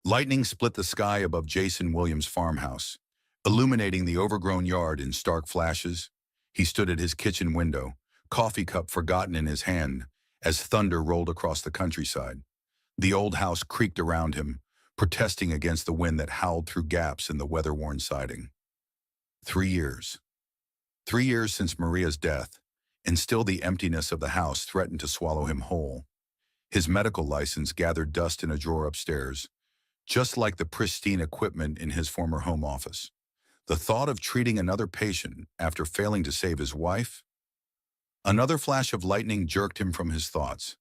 Lightning split the sky above Jason Williams' farmhouse, illuminating the overgrown yard in stark flashes. He stood at his kitchen window, coffee cup forgotten in his hand, as thunder rolled across the countryside. The old house creaked around him, protesting against the wind that howled through gaps in the weather-worn siding. 3 years. 3 years since Maria's death, and still the emptiness of the house threatened to swallow him whole. His medical license gathered dust in a drawer upstairs, just like the pristine equipment in his former home office. The thought of treating another patient after failing to save his wife? Another flash of lightning jerked him from his thoughts.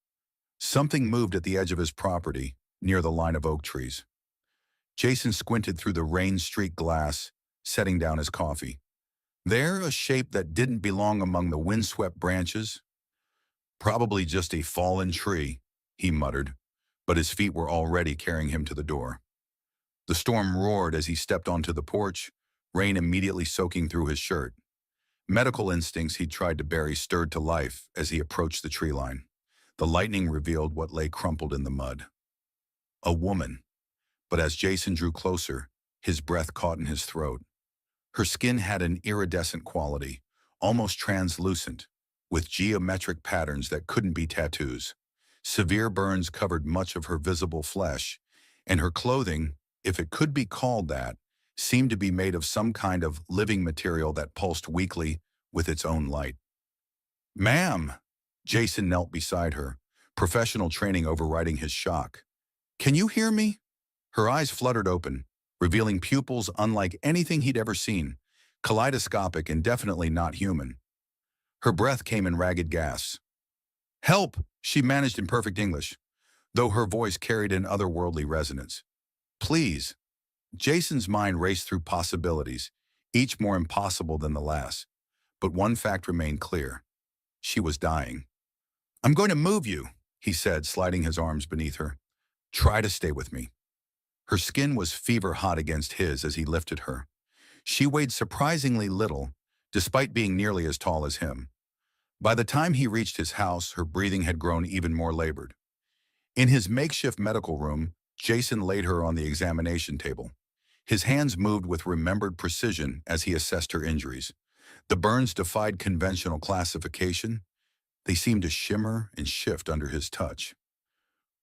Something moved at the edge of his property, near the line of oak trees. Jason squinted through the rain-streaked glass, setting down his coffee. There, a shape that didn't belong among the windswept branches. Probably just a fallen tree, he muttered, but his feet were already carrying him to the door. The storm roared as he stepped onto the porch, rain immediately soaking through his shirt. Medical instincts he'd tried to bury stirred to life as he approached the tree line. The lightning revealed what lay crumpled in the mud. A woman. But as Jason drew closer, his breath caught in his throat. Her skin had an iridescent quality, almost translucent, with geometric patterns that couldn't be tattoos. Severe burns covered much of her visible flesh, and her clothing, if it could be called that, seemed to be made of some kind of living material that pulsed weakly with its own light. "Ma'am!" Jason knelt beside her, professional training overriding his shock. "Can you hear me?" Her eyes fluttered open, revealing pupils unlike anything he'd ever seen, kaleidoscopic and definitely not human. Her breath came in ragged gasps. "Help!" she managed in perfect English, though her voice carried an otherworldly resonance. "Please." Jason's mind raced through possibilities, each more impossible than the last. But one fact remained clear. She was dying. "I'm going to move you," he said, sliding his arms beneath her. "Try to stay with me." Her skin was fever-hot against his as he lifted her. She weighed surprisingly little, despite being nearly as tall as him. By the time he reached his house, her breathing had grown even more labored. In his makeshift medical room, Jason laid her on the examination table. His hands moved with remembered precision as he assessed her injuries. The burns defied conventional classification. They seemed to shimmer and shift under his touch.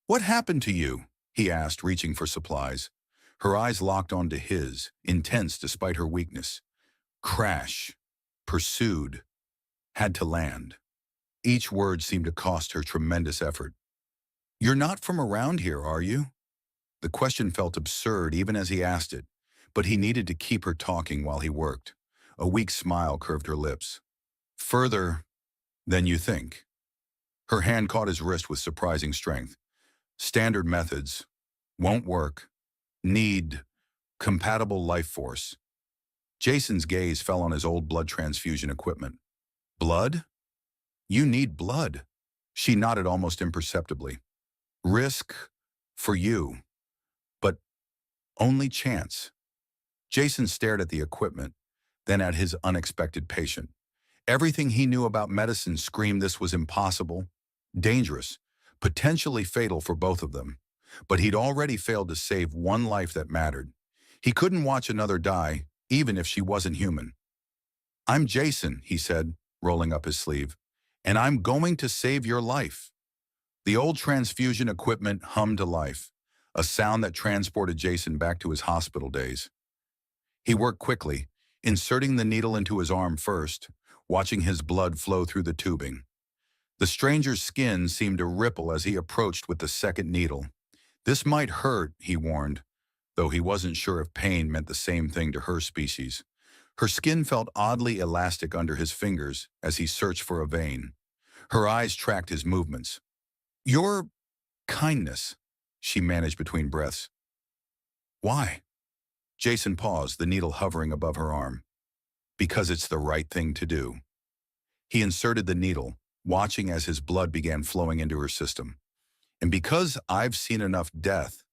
"What happened to you?" he asked, reaching for supplies. Her eyes locked onto his, intense despite her weakness. "Crash. Pursued. Had to land." Each word seemed to cost her tremendous effort. "You're not from around here, are you?" The question felt absurd even as he asked it, but he needed to keep her talking while he worked. A weak smile curved her lips. "Further than you think." Her hand caught his wrist with surprising strength. "Standard methods. Won't work. Need compatible life force." Jason's gaze fell on his old blood transfusion equipment. "Blood? You need blood." She nodded almost imperceptibly. "Risk for you. But only chance." Jason stared at the equipment, then at his unexpected patient. Everything he knew about medicine screamed this was impossible, dangerous, potentially fatal for both of them. But he'd already failed to save one life that mattered. He couldn't watch another die, even if she wasn't human. "I'm Jason," he said, rolling up his sleeve, "and I'm going to save your life." The old transfusion equipment hummed to life, a sound that transported Jason back to his hospital days. He worked quickly, inserting the needle into his arm first, watching his blood flow through the tubing. The stranger's skin seemed to ripple as he approached with the second needle. This might hurt, he warned, though he wasn't sure if pain meant the same thing to her species. Her skin felt oddly elastic under his fingers as he searched for a vein. Her eyes tracked his movements. "Your kindness," she managed between breaths. "Why?" Jason paused, the needle hovering above her arm. "Because it's the right thing to do." He inserted the needle, watching as his blood began flowing into her system. "And because I've seen enough death,"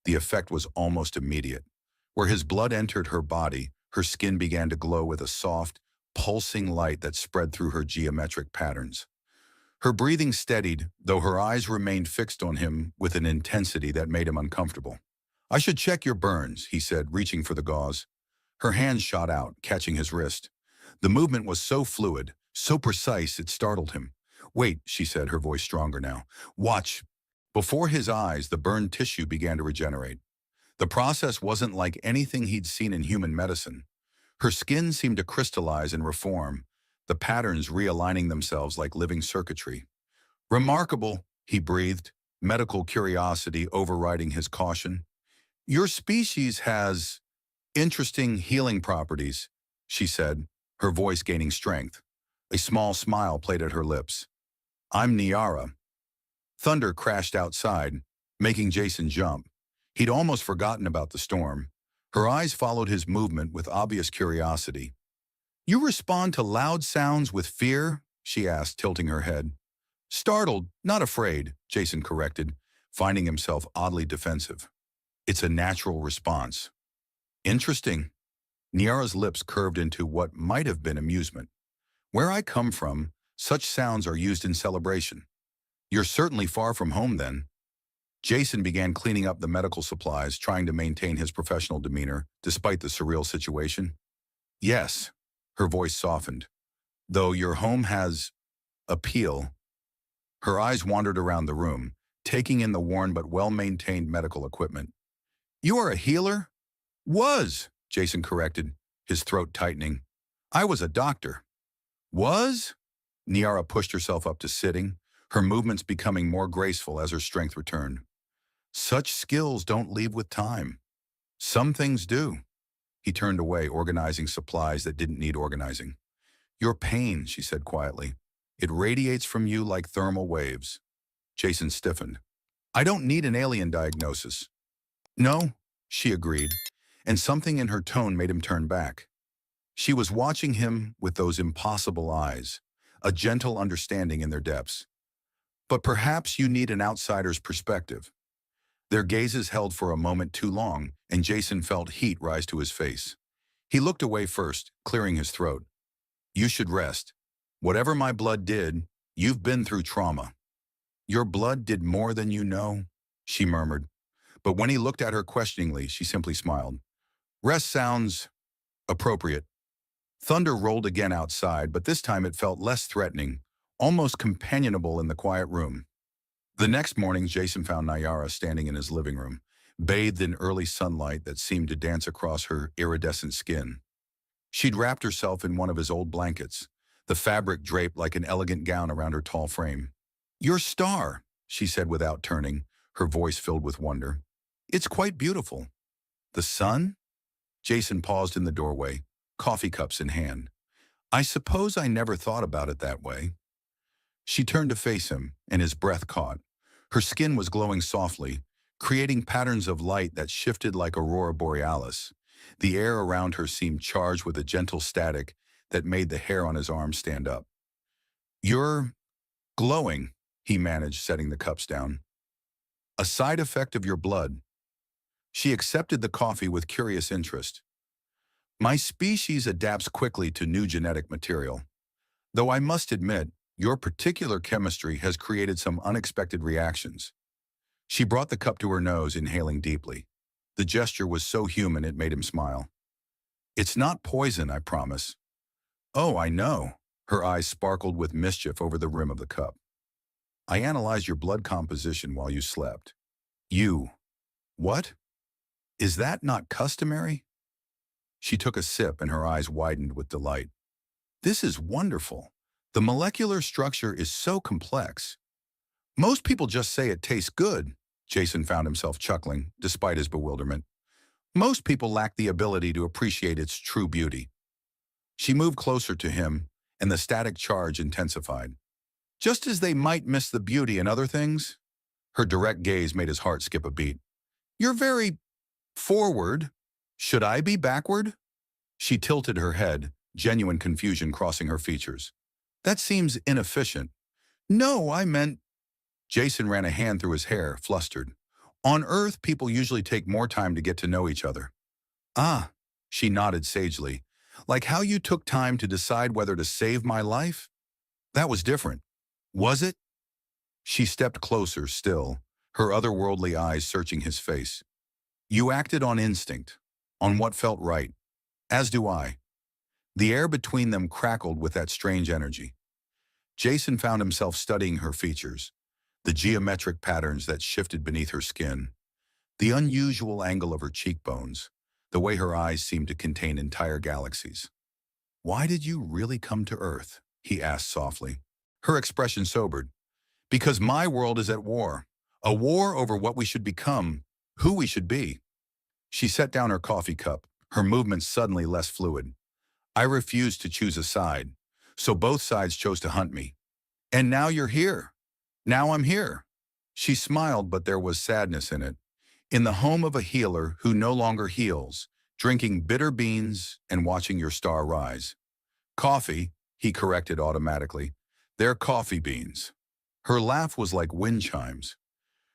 the effect was almost immediate. Where his blood entered her body, her skin began to glow with a soft, pulsing light that spread through her geometric patterns. Her breathing steadied, though her eyes remained fixed on him with an intensity that made him uncomfortable. I should check your burns, he said, reaching for the gauze. Her hand shot out, catching his wrist. The movement was so fluid, so precise, it startled him. Wait, she said, her voice stronger now. Watch. Before his eyes, the burned tissue began to regenerate. The process wasn't like anything he'd seen in human medicine. Her skin seemed to crystallize and reform, the patterns realigning themselves like living circuitry. Remarkable, he breathed, medical curiosity overriding his caution. Your species has interesting healing properties, she said, her voice gaining strength. A small smile played at her lips. I'm Niara. Thunder crashed outside, making Jason jump. He'd almost forgotten about the storm. Her eyes followed his movement with obvious curiosity. You respond to loud sounds with fear? She asked, tilting her head. Startled, not afraid, Jason corrected, finding himself oddly defensive. It's a natural response. Interesting. Niara's lips curved into what might have been amusement. Where I come from, such sounds are used in celebration. You're certainly far from home then. Jason began cleaning up the medical supplies, trying to maintain his professional demeanor, despite the surreal situation. Yes, her voice softened. Though your home has appeal. Her eyes wandered around the room, taking in the worn but well-maintained medical equipment. You are a healer? Was, Jason corrected, his throat tightening. I was a doctor. Was? Niara pushed herself up to sitting, her movements becoming more graceful as her strength returned. Such skills don't leave with time. Some things do. He turned away, organizing supplies that didn't need organizing. Your pain, she said quietly. It radiates from you like thermal waves. Jason stiffened. I don't need an alien diagnosis. No, she agreed, and something in her tone made him turn back. She was watching him with those impossible eyes, a gentle understanding in their depths. But perhaps you need an outsider's perspective. Their gazes held for a moment too long, and Jason felt heat rise to his face. He looked away first, clearing his throat. You should rest. Whatever my blood did, you've been through trauma. Your blood did more than you know, she murmured. But when he looked at her questioningly, she simply smiled. Rest sounds appropriate. Thunder rolled again outside, but this time it felt less threatening, almost companionable in the quiet room. The next morning, Jason found Niara standing in his living room, bathed in early sunlight that seemed to dance across her iridescent skin. She'd wrapped herself in one of his old blankets, the fabric draped like an elegant gown around her tall frame. Your star, she said without turning, her voice filled with wonder. It's quite beautiful. The sun? Jason paused in the doorway, coffee cups in hand. I suppose I never thought about it that way. She turned to face him, and his breath caught. Her skin was glowing softly, creating patterns of light that shifted like aurora borealis. The air around her seemed charged with a gentle static that made the hair on his arm stand up. You're glowing, he managed, setting the cups down. A side effect of your blood. She accepted the coffee with curious interest. My species adapts quickly to new genetic material. Though I must admit, your particular chemistry has created some unexpected reactions. She brought the cup to her nose, inhaling deeply. The gesture was so human it made him smile. It's not poison, I promise. Oh, I know. Her eyes sparkled with mischief over the rim of the cup. I analyzed your blood composition while you slept. You. What? Is that not customary? She took a sip and her eyes widened with delight. This is wonderful. The molecular structure is so complex. Most people just say it tastes good. Jason found himself chuckling, despite his bewilderment. Most people lack the ability to appreciate its true beauty. She moved closer to him, and the static charge intensified. Just as they might miss the beauty in other things? Her direct gaze made his heart skip a beat. You're very forward. Should I be backward? She tilted her head, genuine confusion crossing her features. That seems inefficient. No, I meant... Jason ran a hand through his hair, flustered. On Earth, people usually take more time to get to know each other. Ah, she nodded sagely. Like how you took time to decide whether to save my life? That was different. Was it? She stepped closer still, her otherworldly eyes searching his face. You acted on instinct, on what felt right, as do I. The air between them crackled with that strange energy. Jason found himself studying her features, the geometric patterns that shifted beneath her skin, the unusual angle of her cheekbones, the way her eyes seemed to contain entire galaxies. "Why did you really come to Earth?" he asked softly. Her expression sobered. "Because my world is at war. A war over what we should become, who we should be." She set down her coffee cup, her movements suddenly less fluid. "I refused to choose a side, so both sides chose to hunt me. And now you're here. Now I'm here." She smiled, but there was sadness in it. In the home of a healer who no longer heals, drinking bitter beans and watching your star rise. "Coffee," he corrected automatically. "They're coffee beans." Her laugh was like wind chimes.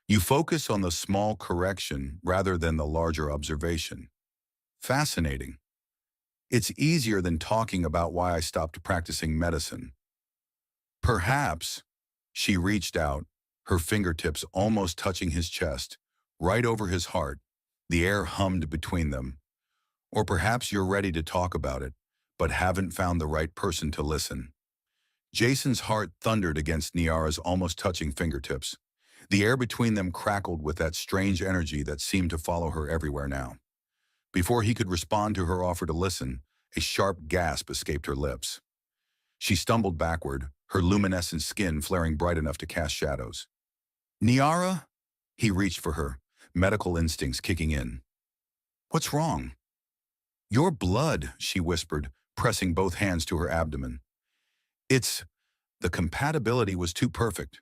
"You focus on the small correction rather than the larger observation." Fascinating. "It's easier than talking about why I stopped practicing medicine." "Perhaps." She reached out, her fingertips almost touching his chest, right over his heart. The air hummed between them. "Or perhaps you're ready to talk about it, but haven't found the right person to listen." Jason's heart thundered against Niara's almost touching fingertips. The air between them crackled with that strange energy that seemed to follow her everywhere now. Before he could respond to her offer to listen, a sharp gasp escaped her lips. She stumbled backward, her luminescent skin flaring bright enough to cast shadows. "Niara?" He reached for her, medical instincts kicking in. "What's wrong?" "Your blood," she whispered, pressing both hands to her abdomen. "It's... the compatibility was too perfect."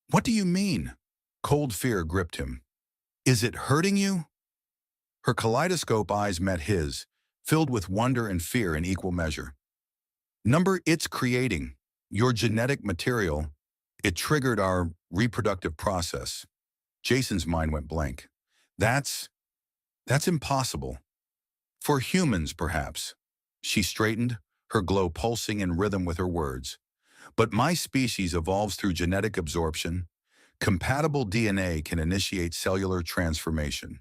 "What do you mean?" Cold fear gripped him. "Is it hurting you?" Her kaleidoscope eyes met his, filled with wonder and fear in equal measure. It's creating. Your genetic material. It triggered our reproductive process." Jason's mind went blank. That's impossible." "For humans, perhaps." She straightened, her glow pulsing in rhythm with her words. "But my species evolves through genetic absorption. Compatible DNA can initiate cellular transformation."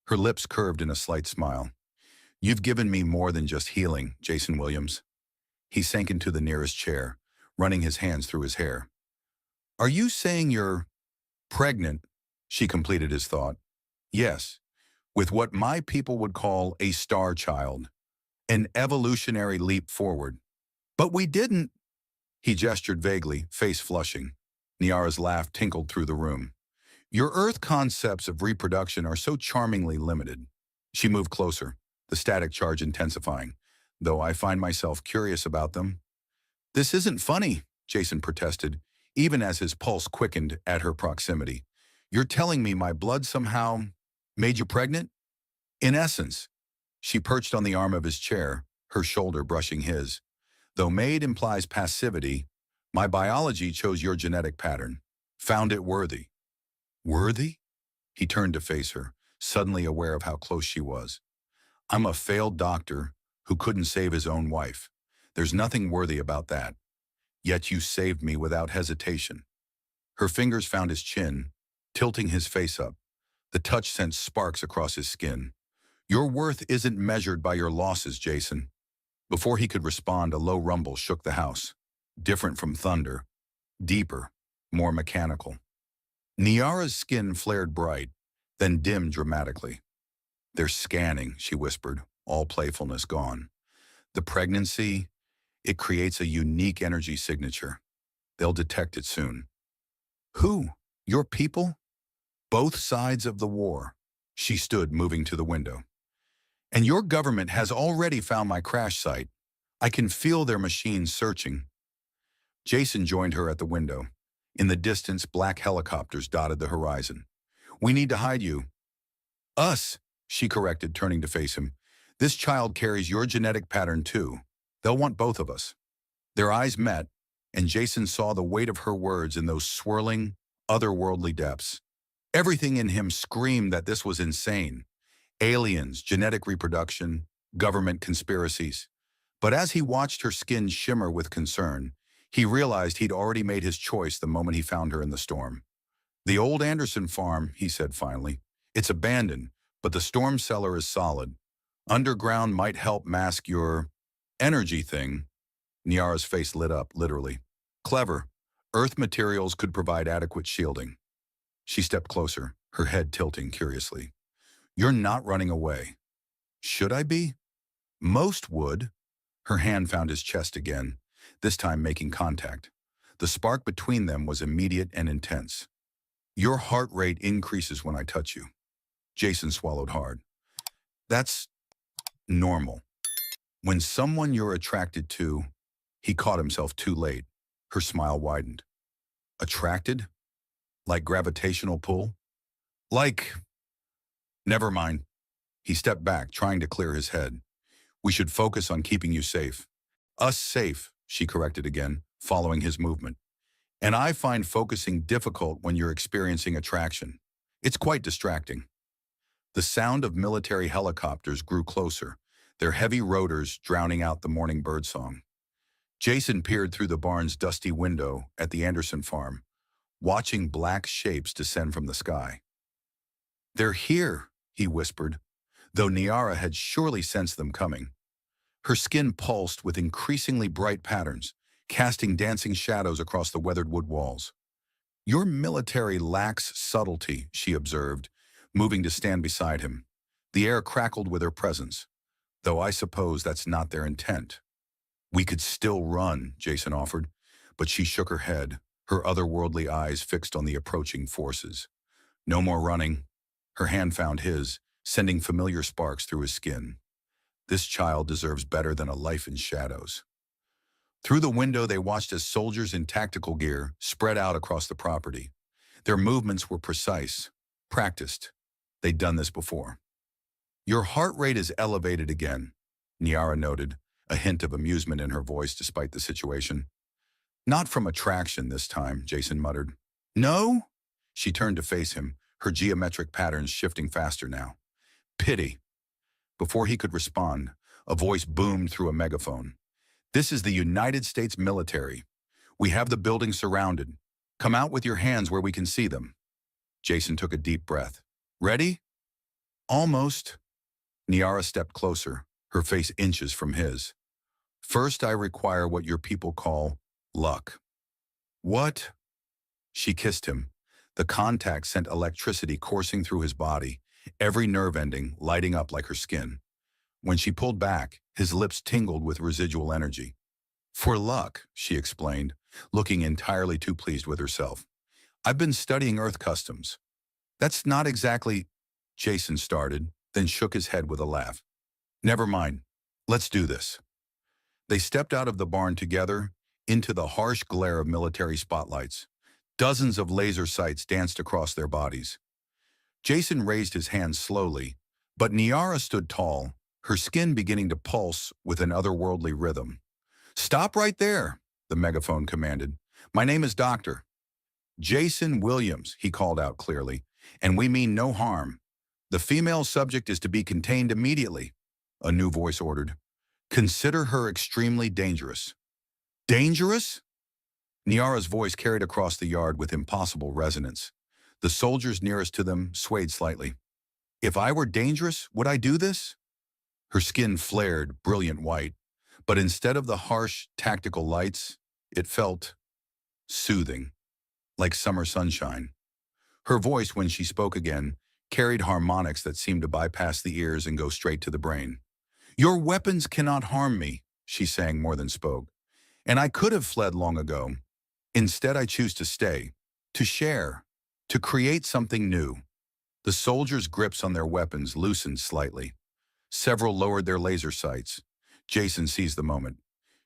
Her lips curved in a slight smile. "You've given me more than just healing, Jason Williams." He sank into the nearest chair, running his hands through his hair. "Are you saying you're pregnant?" She completed his thought. "Yes, with what my people would call a star child. An evolutionary leap forward." "But we didn't." He gestured vaguely, face flushing. Niara's laugh tinkled through the room. "Your Earth concepts of reproduction are so charmingly limited." She moved closer, the static charge intensifying, though I find myself curious about them. "This isn't funny," Jason protested, even as his pulse quickened at her proximity. "You're telling me my blood somehow made you pregnant?" "In essence." She perched on the arm of his chair, her shoulder brushing his. "Though made implies passivity, my biology chose your genetic pattern. Found it worthy." "Worthy?" He turned to face her, suddenly aware of how close she was. "I'm a failed doctor who couldn't save his own wife. There's nothing worthy about that. Yet you saved me without hesitation." Her fingers found his chin, tilting his face up. The touch sent sparks across his skin. "Your worth isn't measured by your losses, Jason." Before he could respond, a low rumble shook the house. Different from thunder. Deeper, more mechanical. Niara's skin flared bright, then dimmed dramatically. "They're scanning," she whispered, all playfulness gone. "The pregnancy, it creates a unique energy signature. They'll detect it soon." "Who? Your people?" "Both sides of the war." She stood, moving to the window. "And your government has already found my crash site. I can feel their machines searching." Jason joined her at the window. In the distance, black helicopters dotted the horizon. "We need to hide you." "Us," she corrected, turning to face him. "This child carries your genetic pattern too. They'll want both of us." Their eyes met, and Jason saw the weight of her words in those swirling, otherworldly depths. Everything in him screamed that this was insane. Aliens, genetic reproduction, government conspiracies. But as he watched her skin shimmer with concern, he realized he'd already made his choice the moment he found her in the storm. "The old Anderson farm," he said finally. "It's abandoned, but the storm cellar is solid. Underground might help mask your energy thing. Niara's face lit up, literally. Clever. Earth materials could provide adequate shielding. She stepped closer, her head tilting curiously. You're not running away. Should I be? Most would. Her hand found his chest again, this time making contact. The spark between them was immediate and intense. Your heart rate increases when I touch you. Jason swallowed hard. That's normal. When someone you're attracted to, he caught himself too late. Her smile widened. Attracted? Like gravitational pull? Like... Never mind. He stepped back, trying to clear his head. We should focus on keeping you safe. Us safe, she corrected again, following his movement. And I find focusing difficult when you're experiencing attraction. It's quite distracting. The sound of military helicopters grew closer, their heavy rotors drowning out the morning birdsong. Jason peered through the barn's dusty window at the Anderson farm, watching black shapes descend from the sky. They're here, he whispered, though Niara had surely sensed them coming. Her skin pulsed with increasingly bright patterns, casting dancing shadows across the weathered wood walls. Your military lacks subtlety, she observed, moving to stand beside him. The air crackled with her presence, though I suppose that's not their intent. We could still run, Jason offered, but she shook her head, her otherworldly eyes fixed on the approaching forces. No more running. Her hand found his, sending familiar sparks through his skin. This child deserves better than a life in shadows. Through the window, they watched as soldiers in tactical gear spread out across the property. Their movements were precise, practiced. They'd done this before. Your heart rate is elevated again, Niara noted, a hint of amusement in her voice despite the situation. Not from attraction this time, Jason muttered. No? She turned to face him, her geometric patterns shifting faster now. Pity. Before he could respond, a voice boomed through a megaphone. This is the United States military. We have the building surrounded. Come out with your hands where we can see them. Jason took a deep breath. Ready? Almost. Niara stepped closer, her face inches from his. First, I require what your people call luck. What? She kissed him. The contact sent electricity coursing through his body, every nerve ending lighting up like her skin. When she pulled back, his lips tingled with residual energy. For luck, she explained, looking entirely too pleased with herself. I've been studying Earth customs. That's not exactly... Jason started, then shook his head with a laugh. Never mind. Let's do this. They stepped out of the barn together, into the harsh glare of military spotlights. Dozens of laser sights danced across their bodies. Jason raised his hands slowly, but Niara stood tall, her skin beginning to pulse with an otherworldly rhythm. Stop right there, the megaphone commanded. My name is Dr. Jason Williams, he called out clearly, and we mean no harm. The female subject is to be contained immediately, a new voice ordered. Consider her extremely dangerous. Dangerous? Niara's voice carried across the yard with impossible resonance. The soldiers nearest to them swayed slightly. If I were dangerous, would I do this? Her skin flared, brilliant white, but instead of the harsh, tactical lights, it felt soothing, like summer sunshine. Her voice, when she spoke again, carried harmonics that seemed to bypass the ears and go straight to the brain. Your weapons cannot harm me, she sang more than spoke. And I could have fled long ago. Instead, I choose to stay, to share, to create something new. The soldiers' grips on their weapons loosened slightly. Several lowered their laser sights. Jason seized the moment.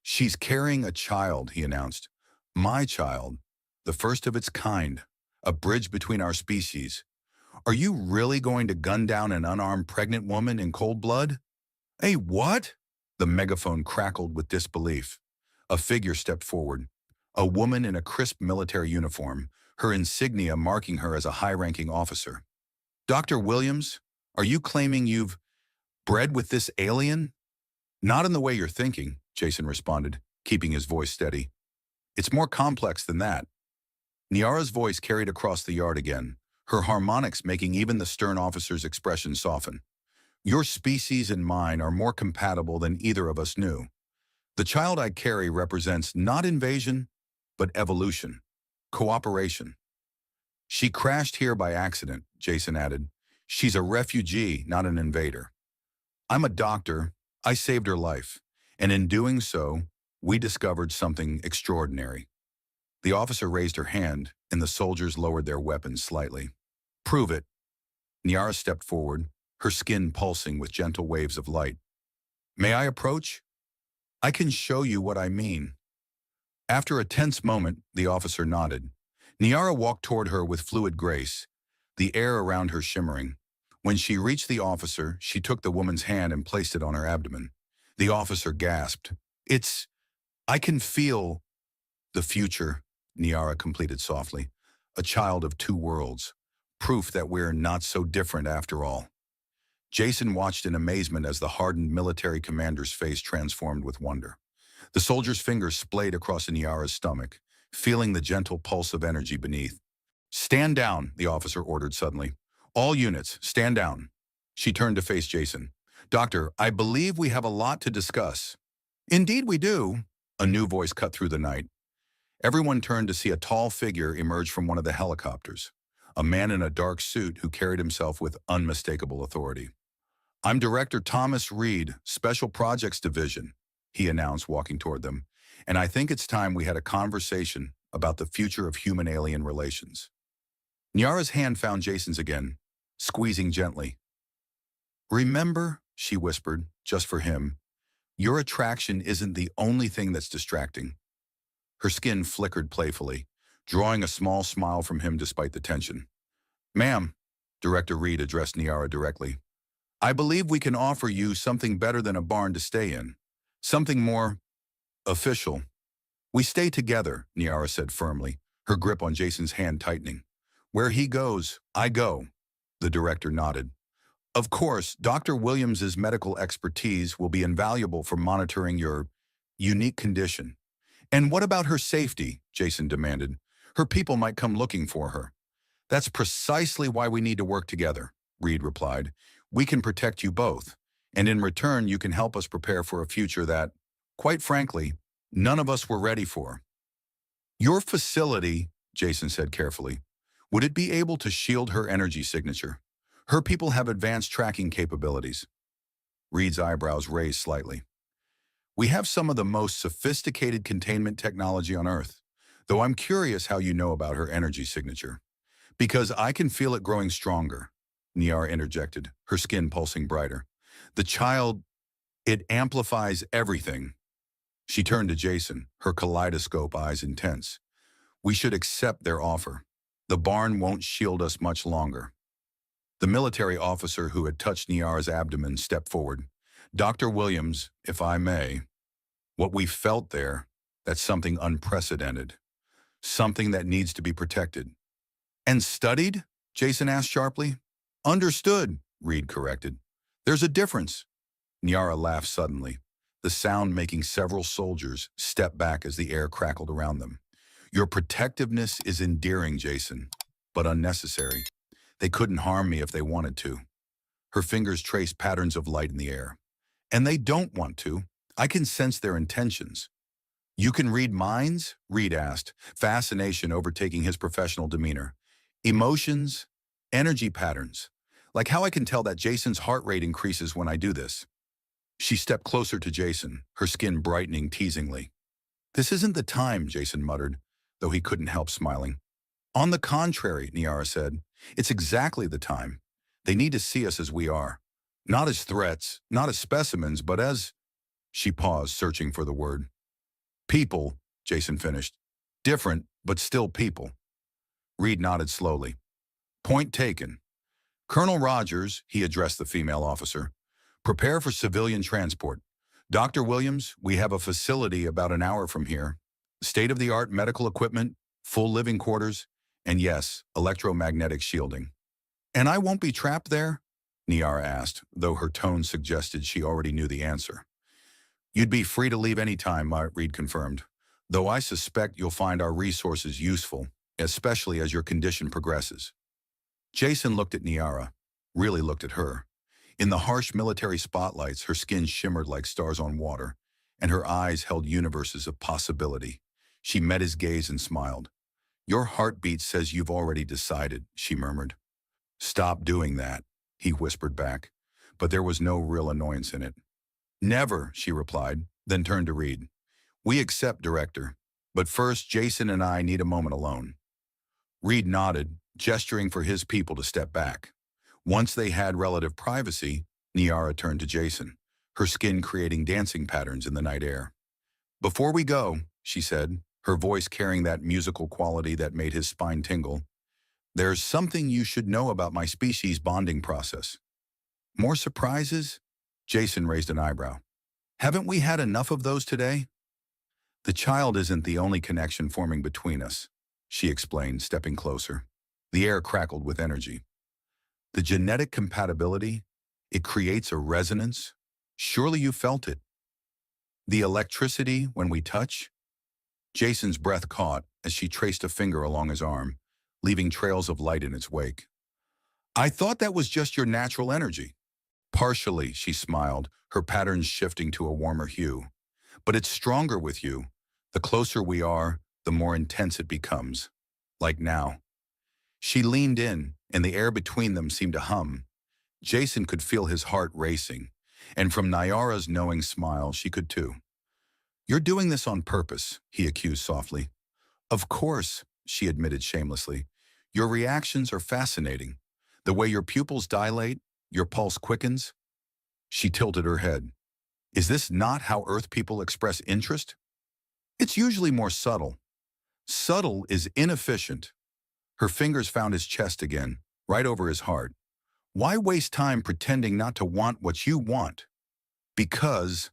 She's carrying a child, he announced. My child, the first of its kind, a bridge between our species. Are you really going to gun down an unarmed pregnant woman in cold blood? Hey, what? The megaphone crackled with disbelief. A figure stepped forward, a woman in a crisp military uniform, her insignia marking her as a high-ranking officer. Dr. Williams, are you claiming you've bred with this alien? Not in the way you're thinking, Jason responded, keeping his voice steady. It's more complex than that. Niara's voice carried across the yard again, her harmonics making even the stern officer's expression soften. Your species and mine are more compatible than either of us knew. The child I carry represents not invasion, but evolution, cooperation. She crashed here by accident, Jason added. She's a refugee, not an invader. I'm a doctor. I saved her life. And in doing so, we discovered something extraordinary. The officer raised her hand, and the soldiers lowered their weapons slightly. Prove it. Niara stepped forward, her skin pulsing with gentle waves of light. May I approach? I can show you what I mean. After a tense moment, the officer nodded. Niara walked toward her with fluid grace, the air around her shimmering. When she reached the officer, she took the woman's hand and placed it on her abdomen. The officer gasped. I can feel the future, Niara completed softly. A child of two worlds. Proof that we're not so different after all. Jason watched in amazement as the hardened military commander's face transformed with wonder. The soldier's fingers splayed across Niara's stomach, feeling the gentle pulse of energy beneath. Stand down, the officer ordered suddenly. All units, stand down. She turned to face Jason. Doctor, I believe we have a lot to discuss. Indeed we do, a new voice cut through the night. Everyone turned to see a tall figure emerge from one of the helicopters, a man in a dark suit who carried himself with unmistakable authority. I'm Director Thomas Reed, Special Projects Division, he announced, walking toward them, and I think it's time we had a conversation about the future of human-alien relations. Niara's hand found Jason's again, squeezing gently. Remember, she whispered, just for him, your attraction isn't the only thing that's distracting. Her skin flickered playfully, drawing a small smile from him despite the tension. Ma'am, Director Reed addressed Niara directly, I believe we can offer you something better than a barn to stay in. Something more official. We stay together, Niara said firmly, her grip on Jason's hand tightening. Where he goes, I go, the director nodded. Of course, Dr. Williams's medical expertise will be invaluable for monitoring your unique condition. And what about her safety? Jason demanded. Her people might come looking for her. That's precisely why we need to work together, Reed replied. We can protect you both, and in return you can help us prepare for a future that, quite frankly, none of us were ready for. Your facility, Jason said carefully, would it be able to shield her energy signature? Her people have advanced tracking capabilities. Reed's eyebrows raised slightly. We have some of the most sophisticated containment technology on Earth, though I'm curious how you know about her energy signature. Because I can feel it growing stronger, Niara interjected, her skin pulsing brighter. The child, it amplifies everything. She turned to Jason, her kaleidoscope eyes intense. We should accept their offer. The barn won't shield us much longer. The military officer who had touched Niara's abdomen stepped forward. Dr. Williams, if I may, what we felt there, that's something unprecedented. Something that needs to be protected. And studied? Jason asked sharply. Understood, Reed corrected. There's a difference. Niara laughed suddenly, the sound making several soldiers step back as the air crackled around them. Your protectiveness is endearing, Jason, but unnecessary. They couldn't harm me if they wanted to. Her fingers traced patterns of light in the air. And they don't want to. I can sense their intentions. You can read minds? Reed asked, fascination overtaking his professional demeanor. Emotions, energy patterns. Like how I can tell that Jason's heart rate increases when I do this. She stepped closer to Jason, her skin brightening teasingly. This isn't the time, Jason muttered, though he couldn't help smiling. On the contrary, Niara said, it's exactly the time. They need to see us as we are. Not as threats, not as specimens, but as... She paused, searching for the word. People, Jason finished. Different, but still people. Reed nodded slowly. Point taken. Colonel Rogers, he addressed the female officer, prepare for civilian transport. Dr. Williams, we have a facility about an hour from here. State-of-the-art medical equipment, full living quarters, and yes, electromagnetic shielding. And I won't be trapped there? Niara asked, though her tone suggested she already knew the answer. You'd be free to leave any time, Reed confirmed, though I suspect you'll find our resources useful, especially as your condition progresses. Jason looked at Niara, really looked at her. In the harsh military spotlights, her skin shimmered like stars on water, and her eyes held universes of possibility. She met his gaze and smiled. "Your heartbeat says you've already decided," she murmured. "Stop doing that," he whispered back, but there was no real annoyance in it. "Never," she replied, then turned to Reed. "We accept, Director, but first Jason and I need a moment alone." Reed nodded, gesturing for his people to step back. Once they had relative privacy, Niara turned to Jason, her skin creating dancing patterns in the night air. "Before we go," she said, her voice carrying that musical quality that made his spine tingle, "there's something you should know about my species' bonding process." "More surprises?" Jason raised an eyebrow. "Haven't we had enough of those today?" "The child isn't the only connection forming between us," she explained, stepping closer. The air crackled with energy. "The genetic compatibility, it creates a resonance. Surely you felt it. The electricity when we touch?" Jason's breath caught as she traced a finger along his arm, leaving trails of light in its wake. "I thought that was just your natural energy." "Partially," she smiled, her patterns shifting to a warmer hue. "But it's stronger with you. The closer we are, the more intense it becomes. Like now." She leaned in, and the air between them seemed to hum. Jason could feel his heart racing, and from Nyara's knowing smile, she could too. "You're doing this on purpose," he accused softly. "Of course," she admitted shamelessly. "Your reactions are fascinating. The way your pupils dilate, your pulse quickens." She tilted her head. "Is this not how Earth people express interest?" "It's usually more subtle." "Subtle is inefficient." Her fingers found his chest again, right over his heart. "Why waste time pretending not to want what you want?" "Because—"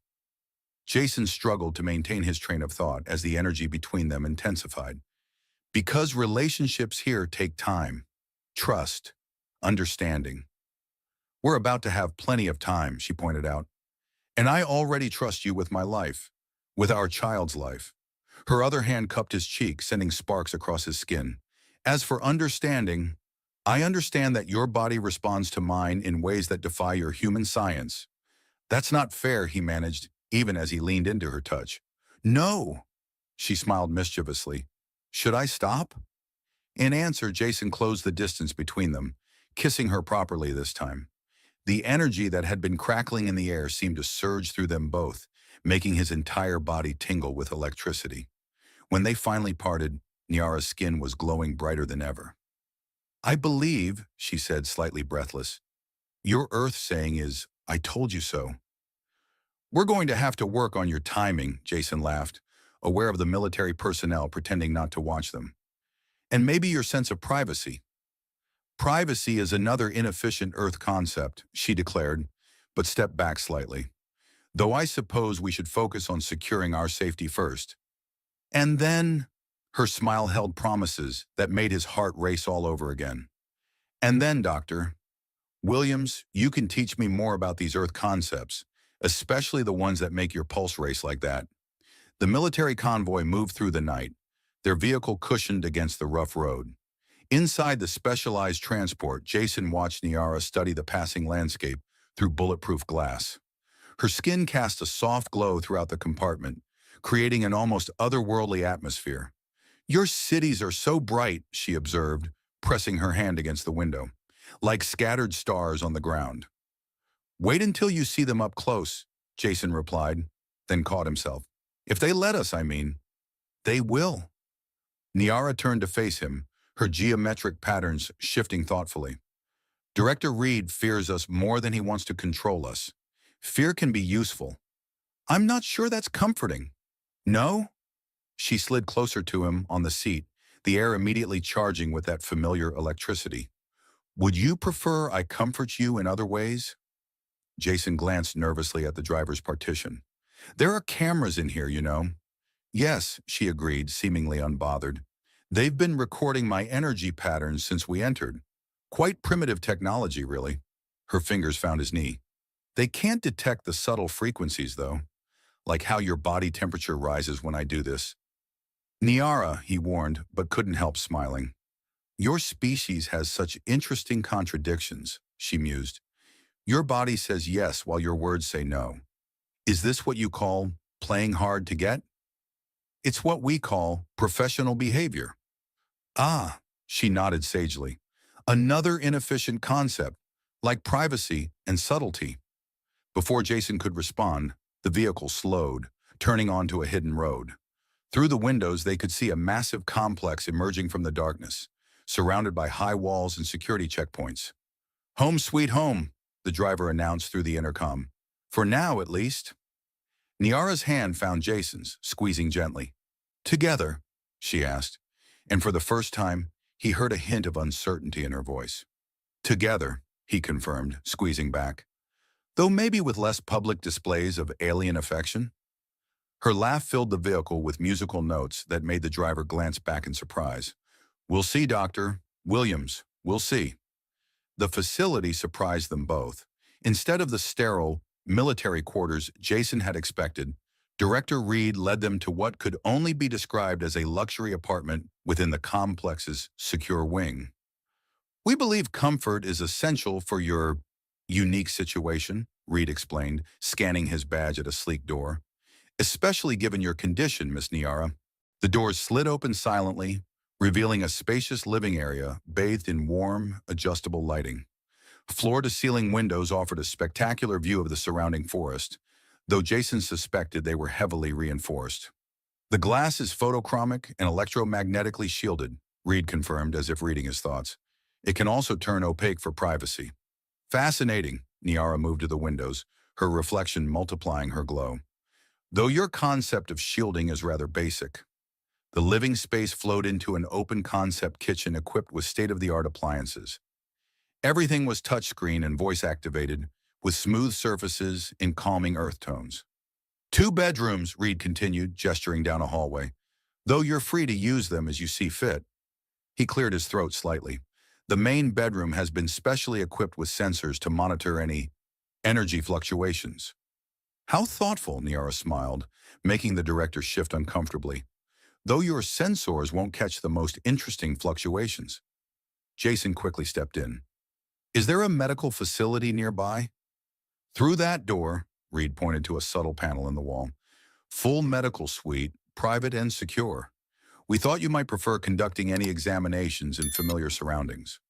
Jason struggled to maintain his train of thought as the energy between them intensified. "Because relationships here take time, trust, understanding." "We're about to have plenty of time," she pointed out. "And I already trust you with my life, with our child's life." Her other hand cupped his cheek, sending sparks across his skin. "As for understanding, I understand that your body responds to mine in ways that defy your human science." "That's not fair," he managed, even as he leaned into her touch. "No!" She smiled mischievously. "Should I stop?" In answer, Jason closed the distance between them, kissing her properly this time. The energy that had been crackling in the air seemed to surge through them both, making his entire body tingle with electricity. When they finally parted, Niara's skin was glowing brighter than ever. "I believe," she said, slightly breathless, "your Earth saying is, 'I told you so.'" "We're going to have to work on your timing," Jason laughed, aware of the military personnel pretending not to watch them. "And maybe your sense of privacy." "Privacy is another inefficient Earth concept," she declared, but stepped back slightly. "Though I suppose we should focus on securing our safety first." "And then—" her smile held promises that made his heart race all over again. "And then, Dr. Williams, you can teach me more about these Earth concepts, especially the ones that make your pulse race like that." The military convoy moved through the night, their vehicle cushioned against the rough road. Inside the specialized transport, Jason watched Niara study the passing landscape through bulletproof glass. Her skin cast a soft glow throughout the compartment, creating an almost otherworldly atmosphere. "Your cities are so bright," she observed, pressing her hand against the window, "like scattered stars on the ground." "Wait until you see them up close," Jason replied, then caught himself. "If they let us, I mean." "They will." Niara turned to face him, her geometric patterns shifting thoughtfully. "Director Reed fears us more than he wants to control us. Fear can be useful." "I'm not sure that's comforting." "No?" She slid closer to him on the seat, the air immediately charging with that familiar electricity. "Would you prefer I comfort you in other ways?" Jason glanced nervously at the driver's partition. "There are cameras in here, you know." "Yes," she agreed, seemingly unbothered. "They've been recording my energy patterns since we entered. Quite primitive technology, really." Her fingers found his knee. "They can't detect the subtle frequencies, though, like how your body temperature rises when I do this." "Niara," he warned, but couldn't help smiling. Your species has such interesting contradictions, she mused. Your body says yes while your words say no. Is this what you call playing hard to get? It's what we call professional behavior. Ah, she nodded sagely. Another inefficient concept, like privacy and subtlety. Before Jason could respond, the vehicle slowed, turning onto a hidden road. Through the windows, they could see a massive complex emerging from the darkness, surrounded by high walls and security checkpoints. Home sweet home, the driver announced through the intercom. For now, at least. Niara's hand found Jason's, squeezing gently. Together, she asked, and for the first time, he heard a hint of uncertainty in her voice. Together, he confirmed, squeezing back. Though maybe with less public displays of alien affection. Her laugh filled the vehicle with musical notes that made the driver glance back in surprise. We'll see, Dr. Williams, we'll see. The facility surprised them both. Instead of the sterile, military quarters Jason had expected, Director Reed led them to what could only be described as a luxury apartment within the complex's secure wing. We believe comfort is essential for your unique situation, Reed explained, scanning his badge at a sleek door. Especially given your condition, Miss Niara. The doors slid open silently, revealing a spacious living area bathed in warm, adjustable lighting. Floor-to-ceiling windows offered a spectacular view of the surrounding forest, though Jason suspected they were heavily reinforced. The glass is photochromic and electromagnetically shielded, Reed confirmed as if reading his thoughts. It can also turn opaque for privacy. Fascinating, Niara moved to the windows, her reflection multiplying her glow. Though your concept of shielding is rather basic. The living space flowed into an open-concept kitchen equipped with state-of-the-art appliances. Everything was touchscreen and voice-activated, with smooth surfaces and calming earth tones. 2 bedrooms, Reed continued, gesturing down a hallway. Though you're free to use them as you see fit. He cleared his throat slightly. The main bedroom has been specially equipped with sensors to monitor any energy fluctuations. How thoughtful, Niara smiled, making the director shift uncomfortably. Though your sensors won't catch the most interesting fluctuations. Jason quickly stepped in. Is there a medical facility nearby? Through that door, Reed pointed to a subtle panel in the wall. Full medical suite, private and secure. We thought you might prefer conducting any examinations in familiar surroundings.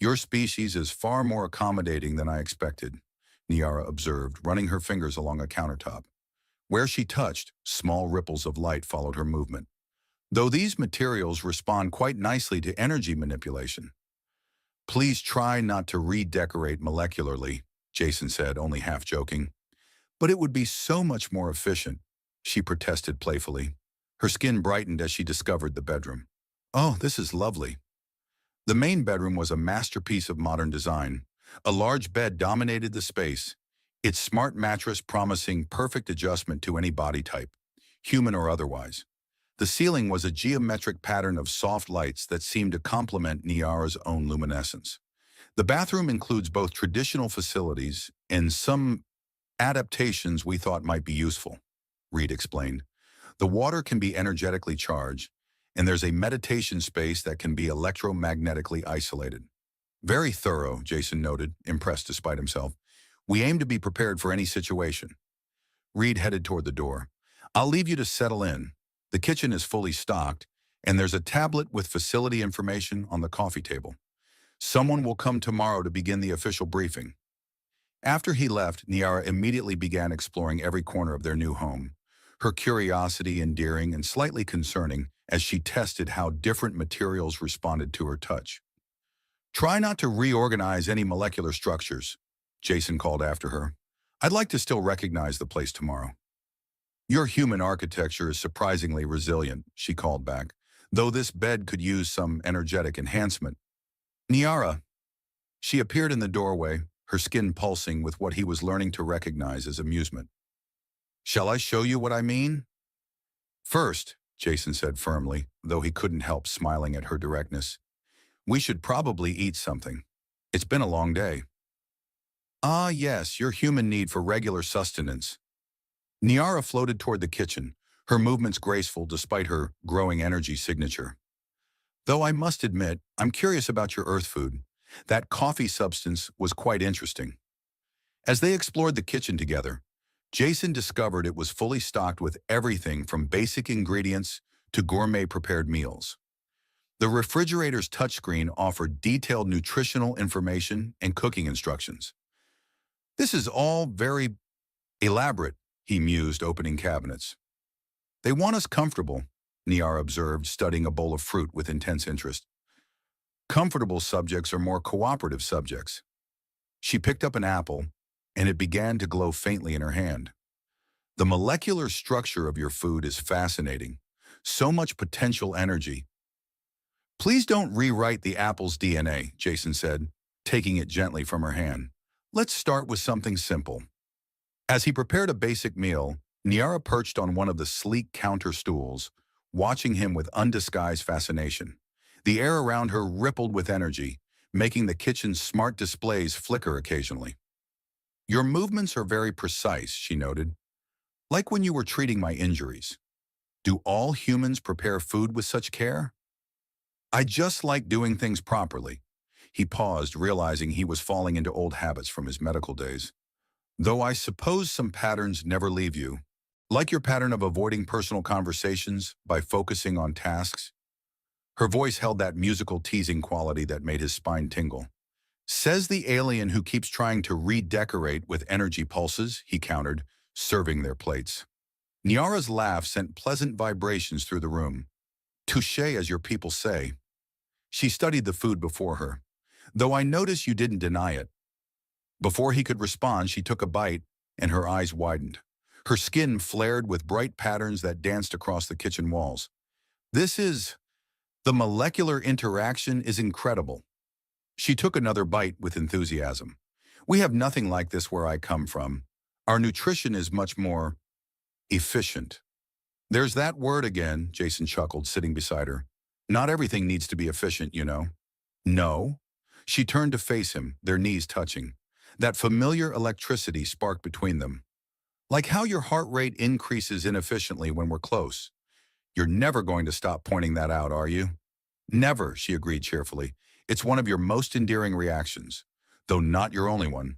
Your species is far more accommodating than I expected, Niara observed, running her fingers along a countertop. Where she touched, small ripples of light followed her movement. Though these materials respond quite nicely to energy manipulation. Please try not to redecorate molecularly, Jason said, only half joking. But it would be so much more efficient, she protested playfully. Her skin brightened as she discovered the bedroom. Oh, this is lovely. The main bedroom was a masterpiece of modern design. A large bed dominated the space, its smart mattress promising perfect adjustment to any body type, human or otherwise. The ceiling was a geometric pattern of soft lights that seemed to complement Niara's own luminescence. The bathroom includes both traditional facilities and some adaptations we thought might be useful, Reed explained. The water can be energetically charged, and there's a meditation space that can be electromagnetically isolated. Very thorough, Jason noted, impressed despite himself. We aim to be prepared for any situation. Reed headed toward the door. I'll leave you to settle in. The kitchen is fully stocked, and there's a tablet with facility information on the coffee table. Someone will come tomorrow to begin the official briefing. After he left, Niara immediately began exploring every corner of their new home, her curiosity endearing and slightly concerning as she tested how different materials responded to her touch. Try not to reorganize any molecular structures, Jason called after her. I'd like to still recognize the place tomorrow. Your human architecture is surprisingly resilient, she called back, though this bed could use some energetic enhancement. Niara. She appeared in the doorway, her skin pulsing with what he was learning to recognize as amusement. Shall I show you what I mean? First, Jason said firmly, though he couldn't help smiling at her directness. We should probably eat something. It's been a long day. Ah, yes, your human need for regular sustenance. Niara floated toward the kitchen, her movements graceful despite her growing energy signature. Though I must admit, I'm curious about your Earth food. That coffee substance was quite interesting. As they explored the kitchen together, Jason discovered it was fully stocked with everything from basic ingredients to gourmet prepared meals. The refrigerator's touchscreen offered detailed nutritional information and cooking instructions. This is all very elaborate, he mused, opening cabinets. They want us comfortable, Niara observed, studying a bowl of fruit with intense interest. Comfortable subjects are more cooperative subjects. She picked up an apple, and it began to glow faintly in her hand. The molecular structure of your food is fascinating. So much potential energy. Please don't rewrite the apple's DNA, Jason said, taking it gently from her hand. Let's start with something simple. As he prepared a basic meal, Niara perched on one of the sleek counter stools, watching him with undisguised fascination. The air around her rippled with energy, making the kitchen's smart displays flicker occasionally. Your movements are very precise, she noted, like when you were treating my injuries. Do all humans prepare food with such care? I just like doing things properly. He paused, realizing he was falling into old habits from his medical days. Though I suppose some patterns never leave you, like your pattern of avoiding personal conversations by focusing on tasks. Her voice held that musical teasing quality that made his spine tingle. Says the alien who keeps trying to redecorate with energy pulses, he countered, serving their plates. Niara's laugh sent pleasant vibrations through the room. Touché, as your people say. She studied the food before her. Though I notice you didn't deny it. Before he could respond, she took a bite, and her eyes widened. Her skin flared with bright patterns that danced across the kitchen walls. The molecular interaction is incredible. She took another bite with enthusiasm. We have nothing like this where I come from. Our nutrition is much more efficient. There's that word again, Jason chuckled, sitting beside her. Not everything needs to be efficient, you know. No. She turned to face him, their knees touching. That familiar electricity sparked between them. Like how your heart rate increases inefficiently when we're close. You're never going to stop pointing that out, are you? Never, she agreed cheerfully. It's one of your most endearing reactions, though not your only one.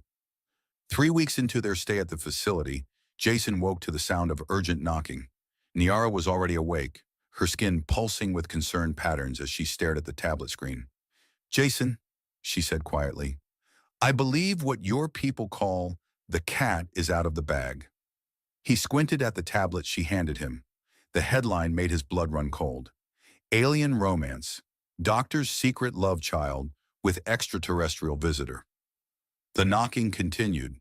3 weeks into their stay at the facility, Jason woke to the sound of urgent knocking. Niara was already awake, her skin pulsing with concerned patterns as she stared at the tablet screen. Jason, she said quietly, I believe what your people call the cat is out of the bag. He squinted at the tablet she handed him. The headline made his blood run cold. Alien Romance, Doctor's Secret Love Child with Extraterrestrial Visitor. The knocking continued.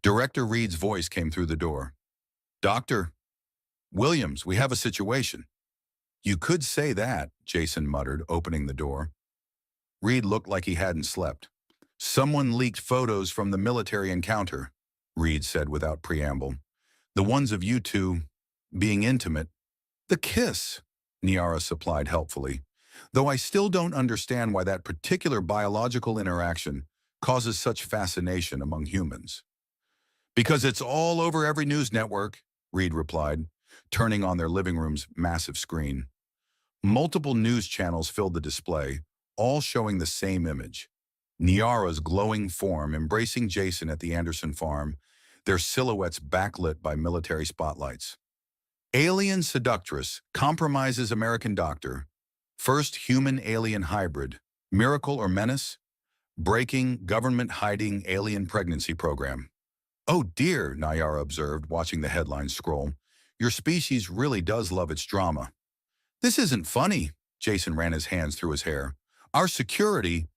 Director Reed's voice came through the door. Dr. Williams, we have a situation. You could say that, Jason muttered, opening the door. Reed looked like he hadn't slept. Someone leaked photos from the military encounter, Reed said without preamble. The ones of you two being intimate. The kiss, Niara supplied helpfully, though I still don't understand why that particular biological interaction causes such fascination among humans. Because it's all over every news network, Reed replied, turning on their living room's massive screen. Multiple news channels filled the display, all showing the same image. Niara's glowing form embracing Jason at the Anderson farm, their silhouettes backlit by military spotlights. Alien seductress compromises American doctor. First human-alien hybrid. Miracle or menace? Breaking government hiding alien pregnancy program. Oh dear, Niara observed, watching the headlines scroll. Your species really does love its drama. This isn't funny, Jason ran his hands through his hair. Our security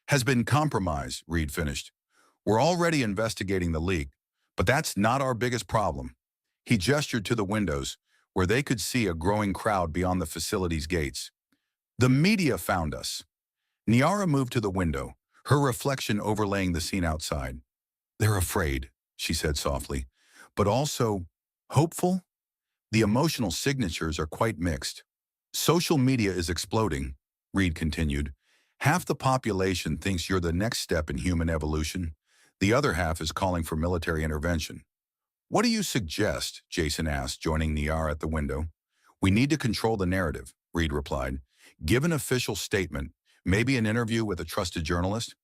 has been compromised, Reed finished. We're already investigating the leak, but that's not our biggest problem. He gestured to the windows, where they could see a growing crowd beyond the facility's gates. The media found us. Niara moved to the window, her reflection overlaying the scene outside. They're afraid, she said softly, but also hopeful. The emotional signatures are quite mixed. Social media is exploding, Reed continued. Half the population thinks you're the next step in human evolution. The other half is calling for military intervention. What do you suggest? Jason asked, joining Niara at the window. We need to control the narrative, Reed replied. Give an official statement, maybe an interview with a trusted journalist?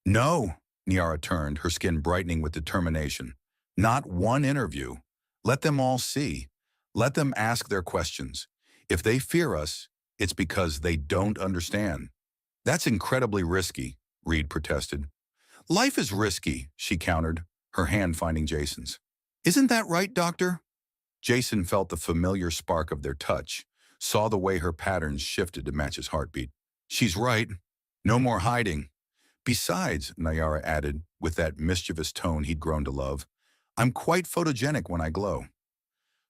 No, Niara turned, her skin brightening with determination. Not one interview. Let them all see. Let them ask their questions. If they fear us, it's because they don't understand. That's incredibly risky, Reed protested. Life is risky, she countered, her hand finding Jason's. Isn't that right, Doctor? Jason felt the familiar spark of their touch, saw the way her patterns shifted to match his heartbeat. She's right. No more hiding. Besides, Nayara added, with that mischievous tone he'd grown to love, I'm quite photogenic when I glow.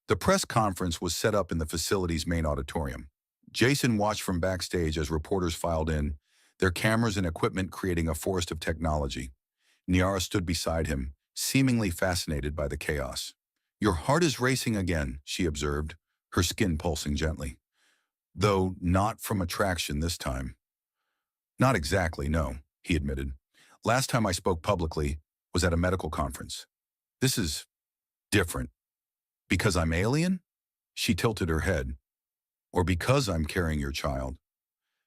The press conference was set up in the facility's main auditorium. Jason watched from backstage as reporters filed in, their cameras and equipment creating a forest of technology. Niara stood beside him, seemingly fascinated by the chaos. Your heart is racing again, she observed, her skin pulsing gently. Though not from attraction this time. Not exactly, no, he admitted. Last time I spoke publicly was at a medical conference. This is different. Because I'm alien? She tilted her head. Or because I'm carrying your child?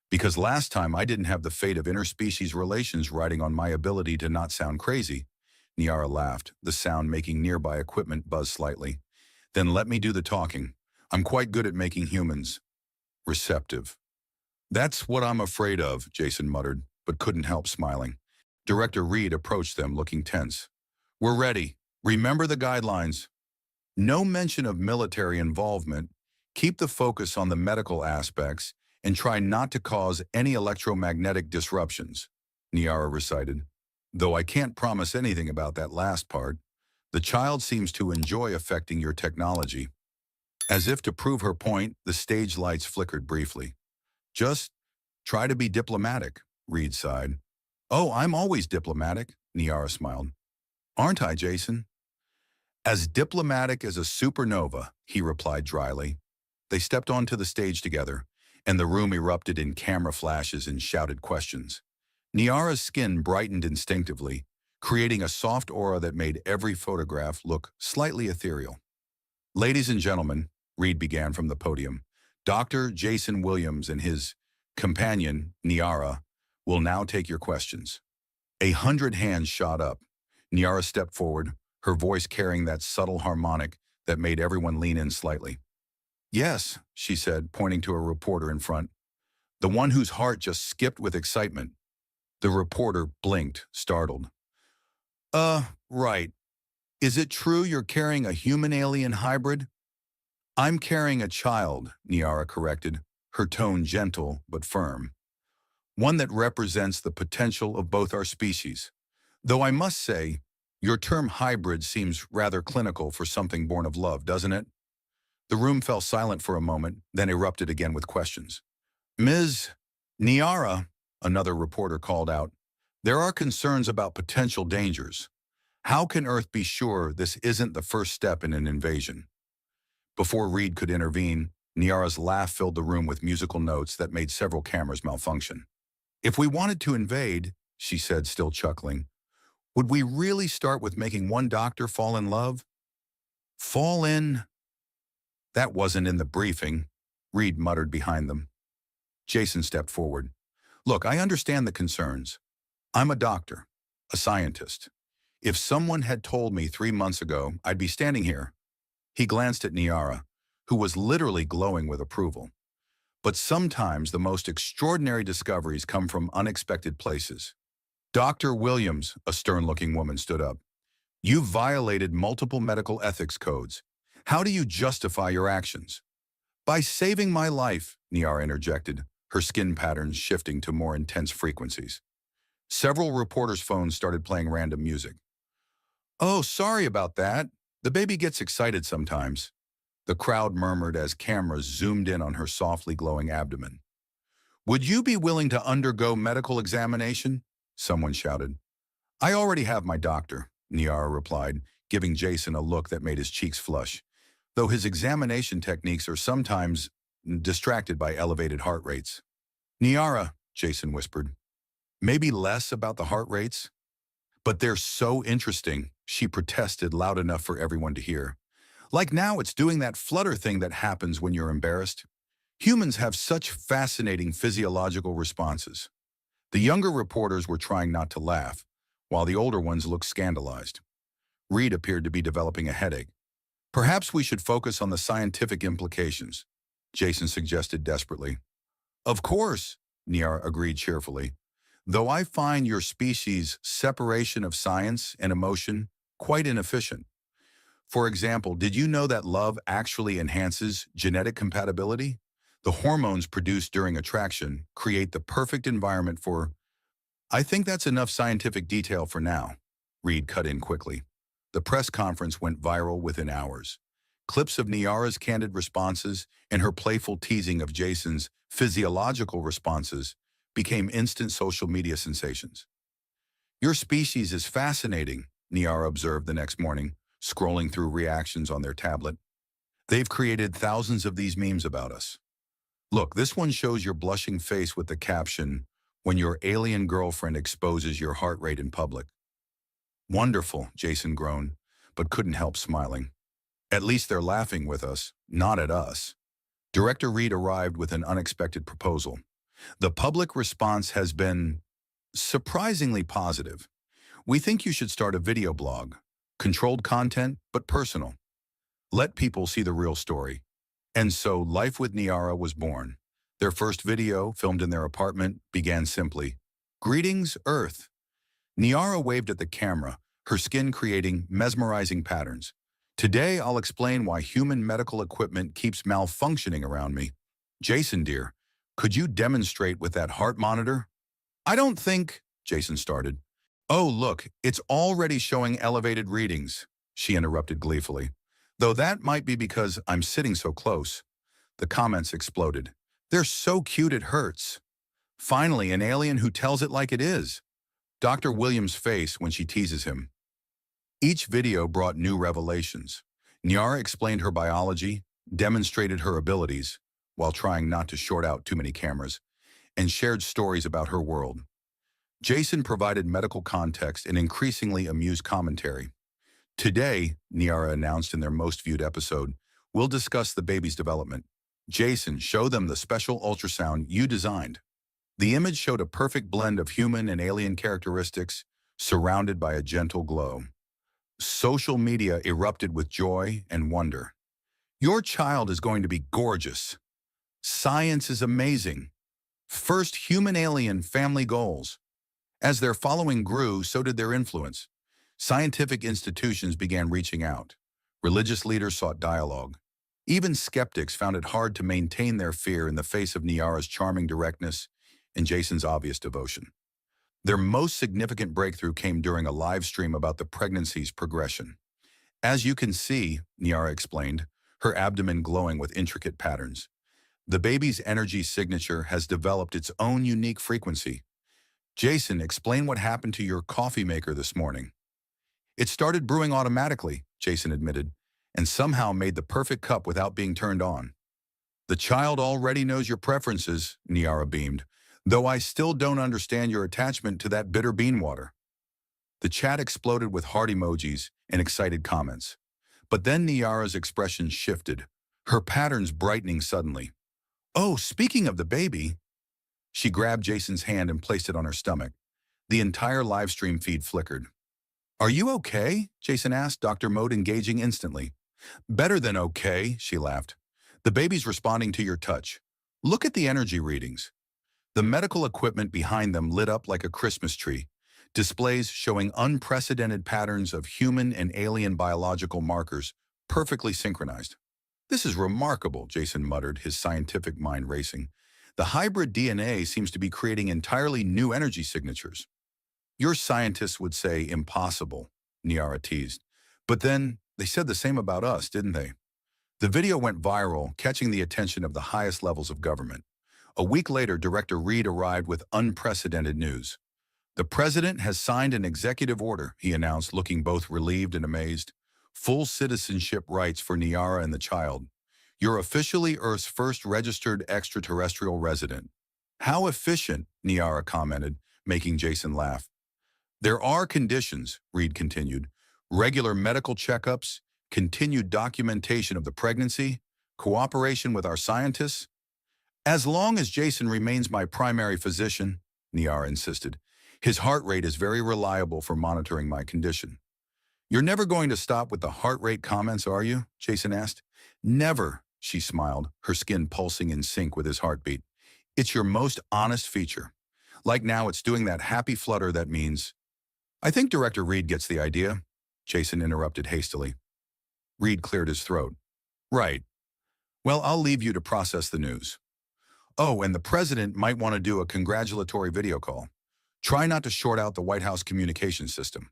Because last time I didn't have the fate of interspecies relations riding on my ability to not sound crazy. Niara laughed, the sound making nearby equipment buzz slightly. Then let me do the talking. I'm quite good at making humans receptive. That's what I'm afraid of, Jason muttered, but couldn't help smiling. Director Reed approached them looking tense. We're ready. Remember the guidelines. No mention of military involvement. Keep the focus on the medical aspects and try not to cause any electromagnetic disruptions, Niara recited. Though I can't promise anything about that last part, the child seems to enjoy affecting your technology. As if to prove her point, the stage lights flickered briefly. Just try to be diplomatic, Reed sighed. Oh, I'm always diplomatic, Niara smiled. Aren't I, Jason? As diplomatic as a supernova, he replied dryly. They stepped onto the stage together, and the room erupted in camera flashes and shouted questions. Niara's skin brightened instinctively, creating a soft aura that made every photograph look slightly ethereal. Ladies and gentlemen, Reed began from the podium, Dr. Jason Williams and his companion, Niara, will now take your questions. 100 hands shot up. Niara stepped forward, her voice carrying that subtle harmonic that made everyone lean in slightly. Yes, she said, pointing to a reporter in front. The one whose heart just skipped with excitement. The reporter blinked, startled. Right. Is it true you're carrying a human-alien hybrid? I'm carrying a child, Niara corrected, her tone gentle but firm. One that represents the potential of both our species. Though I must say, your term hybrid seems rather clinical for something born of love, doesn't it? The room fell silent for a moment, then erupted again with questions. Ms. Niara, another reporter called out, there are concerns about potential dangers. How can Earth be sure this isn't the first step in an invasion? Before Reed could intervene, Niara's laugh filled the room with musical notes that made several cameras malfunction. If we wanted to invade, she said, still chuckling, would we really start with making one doctor fall in love? Fall in? That wasn't in the briefing, Reed muttered behind them. Jason stepped forward. Look, I understand the concerns. I'm a doctor, a scientist. If someone had told me 3 months ago, I'd be standing here. He glanced at Niara, who was literally glowing with approval. But sometimes the most extraordinary discoveries come from unexpected places. Dr. Williams, a stern-looking woman, stood up. You've violated multiple medical ethics codes. How do you justify your actions? By saving my life, Niara interjected, her skin patterns shifting to more intense frequencies. Several reporters' phones started playing random music. Oh, sorry about that. The baby gets excited sometimes. The crowd murmured as cameras zoomed in on her softly glowing abdomen. Would you be willing to undergo medical examination? Someone shouted. I already have my doctor, Niara replied, giving Jason a look that made his cheeks flush, though his examination techniques are sometimes distracted by elevated heart rates. Niara, Jason whispered, maybe less about the heart rates? But they're so interesting, she protested loud enough for everyone to hear. Like now it's doing that flutter thing that happens when you're embarrassed. Humans have such fascinating physiological responses. The younger reporters were trying not to laugh, while the older ones looked scandalized. Reed appeared to be developing a headache. Perhaps we should focus on the scientific implications, Jason suggested desperately. Of course, Niara agreed cheerfully, though I find your species' separation of science and emotion quite inefficient. For example, did you know that love actually enhances genetic compatibility? The hormones produced during attraction create the perfect environment for... I think that's enough scientific detail for now, Reed cut in quickly. The press conference went viral within hours. Clips of Niara's candid responses and her playful teasing of Jason's physiological responses became instant social media sensations. Your species is fascinating, Niara observed the next morning, scrolling through reactions on their tablet. They've created thousands of these memes about us. Look, this one shows your blushing face with the caption, "When your alien girlfriend exposes your heart rate in public." Wonderful, Jason groaned, but couldn't help smiling. At least they're laughing with us, not at us. Director Reed arrived with an unexpected proposal. The public response has been surprisingly positive. We think you should start a video blog. Controlled content, but personal. Let people see the real story. And so Life with Niara was born. Their first video, filmed in their apartment, began simply, "Greetings, Earth." Niara waved at the camera, her skin creating mesmerizing patterns. "Today I'll explain why human medical equipment keeps malfunctioning around me. Jason, dear, could you demonstrate with that heart monitor?" "I don't think," Jason started. "Oh, look, it's already showing elevated readings," she interrupted gleefully. "Though that might be because I'm sitting so close." The comments exploded. "They're so cute it hurts. Finally, an alien who tells it like it is." Dr. Williams' face when she teases him. Each video brought new revelations. Niara explained her biology, demonstrated her abilities, while trying not to short out too many cameras, and shared stories about her world. Jason provided medical context and increasingly amused commentary. Today, Niara announced in their most viewed episode, we'll discuss the baby's development. Jason, show them the special ultrasound you designed. The image showed a perfect blend of human and alien characteristics, surrounded by a gentle glow. Social media erupted with joy and wonder. Your child is going to be gorgeous. Science is amazing. First human-alien family goals. As their following grew, so did their influence. Scientific institutions began reaching out. Religious leaders sought dialogue. Even skeptics found it hard to maintain their fear in the face of Niara's charming directness and Jason's obvious devotion. Their most significant breakthrough came during a live stream about the pregnancy's progression. As you can see, Niara explained, her abdomen glowing with intricate patterns. The baby's energy signature has developed its own unique frequency. Jason, explain what happened to your coffee maker this morning. It started brewing automatically, Jason admitted, and somehow made the perfect cup without being turned on. The child already knows your preferences, Niara beamed, though I still don't understand your attachment to that bitter bean water. The chat exploded with heart emojis and excited comments. But then Niara's expression shifted, her patterns brightening suddenly. "Oh, speaking of the baby," she grabbed Jason's hand and placed it on her stomach. The entire live stream feed flickered. "Are you okay?" Jason asked, Dr. Mode engaging instantly. "Better than okay," she laughed. "The baby's responding to your touch. Look at the energy readings." The medical equipment behind them lit up like a Christmas tree, displays showing unprecedented patterns of human and alien biological markers, perfectly synchronized. "This is remarkable," Jason muttered, his scientific mind racing. "The hybrid DNA seems to be creating entirely new energy signatures." "Your scientists would say impossible," Niara teased. "But then, they said the same about us, didn't they?" The video went viral, catching the attention of the highest levels of government. A week later, Director Reed arrived with unprecedented news. "The president has signed an executive order," he announced, looking both relieved and amazed. "Full citizenship rights for Niara and the child. You're officially Earth's first registered extraterrestrial resident." "How efficient," Niara commented, making Jason laugh. "There are conditions," Reed continued. "Regular medical checkups, continued documentation of the pregnancy, cooperation with our scientists." As long as Jason remains my primary physician, Niara insisted. His heart rate is very reliable for monitoring my condition. You're never going to stop with the heart rate comments, are you? Jason asked. Never, she smiled, her skin pulsing in sync with his heartbeat. It's your most honest feature. Like now it's doing that happy flutter that means, I think Director Reed gets the idea, Jason interrupted hastily. Reed cleared his throat. Right. Well, I'll leave you to process the news. Oh, and the president might want to do a congratulatory video call. Try not to short out the White House communication system.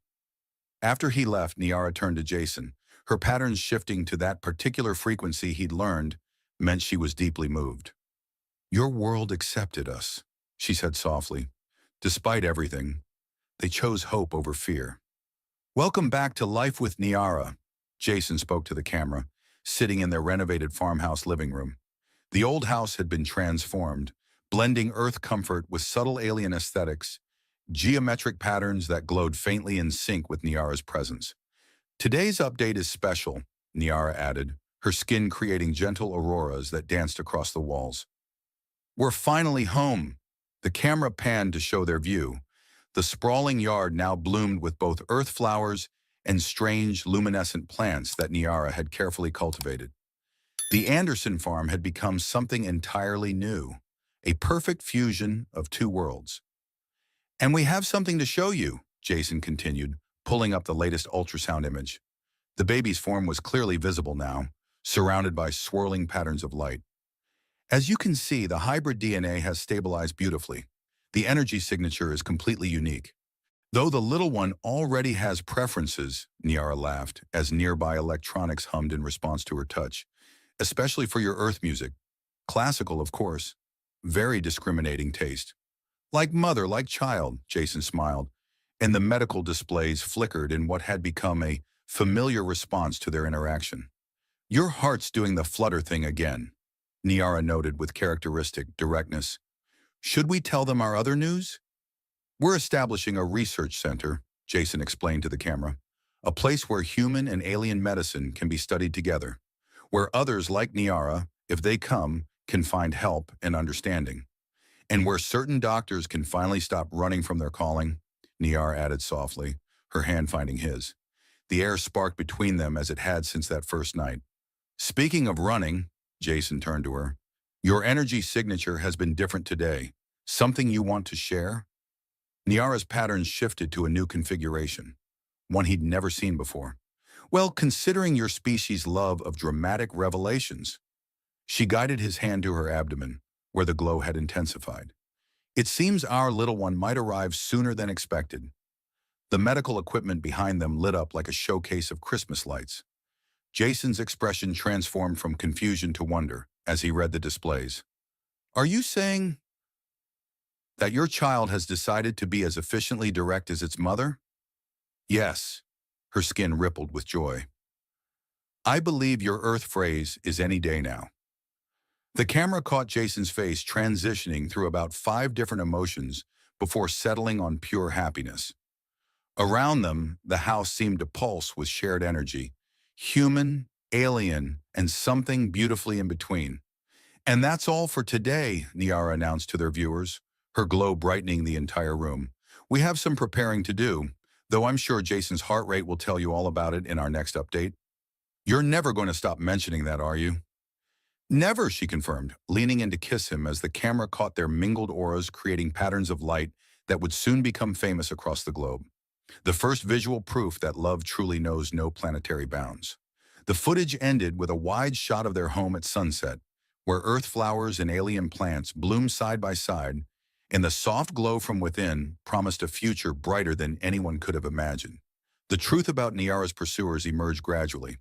After he left, Niara turned to Jason. Her patterns shifting to that particular frequency he'd learned meant she was deeply moved. Your world accepted us, she said softly. Despite everything, they chose hope over fear. Welcome back to Life with Niara, Jason spoke to the camera, sitting in their renovated farmhouse living room. The old house had been transformed, blending earth comfort with subtle alien aesthetics, geometric patterns that glowed faintly in sync with Niara's presence. Today's update is special, Niara added, her skin creating gentle auroras that danced across the walls. We're finally home. The camera panned to show their view. The sprawling yard now bloomed with both earth flowers and strange, luminescent plants that Niara had carefully cultivated. The Anderson farm had become something entirely new, a perfect fusion of two worlds. And we have something to show you, Jason continued, pulling up the latest ultrasound image. The baby's form was clearly visible now, surrounded by swirling patterns of light. As you can see, the hybrid DNA has stabilized beautifully. The energy signature is completely unique. Though the little one already has preferences, Niara laughed, as nearby electronics hummed in response to her touch. Especially for your earth music. Classical, of course. Very discriminating taste. Like mother, like child, Jason smiled, and the medical displays flickered in what had become a familiar response to their interaction. Your heart's doing the flutter thing again, Niara noted with characteristic directness. Should we tell them our other news? We're establishing a research center, Jason explained to the camera, a place where human and alien medicine can be studied together, where others like Niara, if they come, can find help and understanding. And where certain doctors can finally stop running from their calling, Niara added softly, her hand finding his. The air sparked between them as it had since that first night. Speaking of running, Jason turned to her, your energy signature has been different today. Something you want to share? Niara's patterns shifted to a new configuration, one he'd never seen before. Well, considering your species' love of dramatic revelations. She guided his hand to her abdomen, where the glow had intensified. It seems our little one might arrive sooner than expected. The medical equipment behind them lit up like a showcase of Christmas lights. Jason's expression transformed from confusion to wonder as he read the displays. Are you saying that your child has decided to be as efficiently direct as its mother? Yes. Her skin rippled with joy. I believe your Earth phrase is any day now. The camera caught Jason's face transitioning through about 5 different emotions before settling on pure happiness. Around them, the house seemed to pulse with shared energy, human, alien, and something beautifully in between. And that's all for today, Niara announced to their viewers, her glow brightening the entire room. We have some preparing to do, though I'm sure Jason's heart rate will tell you all about it in our next update. You're never going to stop mentioning that, are you? Never, she confirmed, leaning in to kiss him as the camera caught their mingled auras creating patterns of light that would soon become famous across the globe. The first visual proof that love truly knows no planetary bounds. The footage ended with a wide shot of their home at sunset, where earth flowers and alien plants bloomed side by side, and the soft glow from within promised a future brighter than anyone could have imagined. The truth about Niara's pursuers emerged gradually.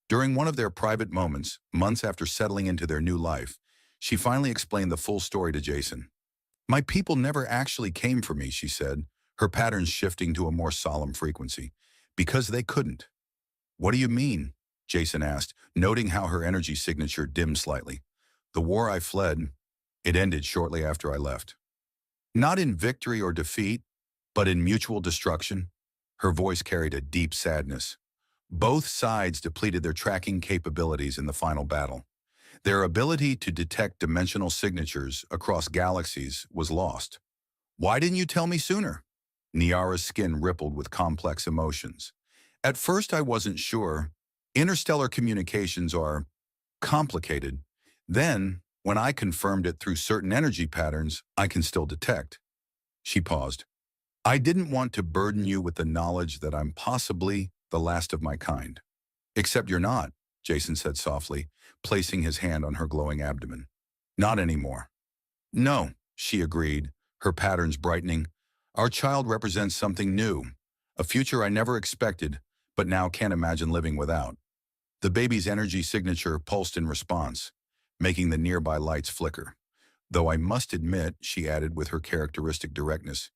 During one of their private moments, months after settling into their new life, she finally explained the full story to Jason. My people never actually came for me, she said, her patterns shifting to a more solemn frequency. Because they couldn't. What do you mean? Jason asked, noting how her energy signature dimmed slightly. The war I fled, it ended shortly after I left. Not in victory or defeat, but in mutual destruction. Her voice carried a deep sadness. Both sides depleted their tracking capabilities in the final battle. Their ability to detect dimensional signatures across galaxies was lost. Why didn't you tell me sooner? Niara's skin rippled with complex emotions. At first I wasn't sure. Interstellar communications are complicated. Then, when I confirmed it through certain energy patterns I can still detect. She paused. I didn't want to burden you with the knowledge that I'm possibly the last of my kind. Except you're not, Jason said softly, placing his hand on her glowing abdomen. Not anymore. No, she agreed, her patterns brightening. Our child represents something new, a future I never expected, but now can't imagine living without. The baby's energy signature pulsed in response, making the nearby lights flicker. Though I must admit, she added with her characteristic directness,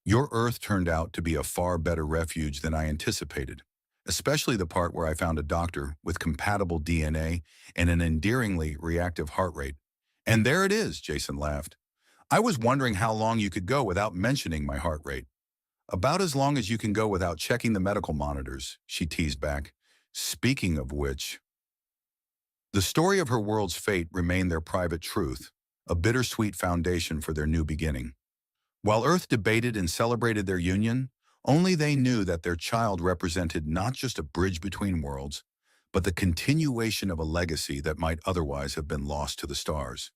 your Earth turned out to be a far better refuge than I anticipated, especially the part where I found a doctor with compatible DNA and an endearingly reactive heart rate. And there it is, Jason laughed. I was wondering how long you could go without mentioning my heart rate. About as long as you can go without checking the medical monitors, she teased back. Speaking of which, the story of her world's fate remained their private truth, a bittersweet foundation for their new beginning. While Earth debated and celebrated their union, only they knew that their child represented not just a bridge between worlds, but the continuation of a legacy that might otherwise have been lost to the stars.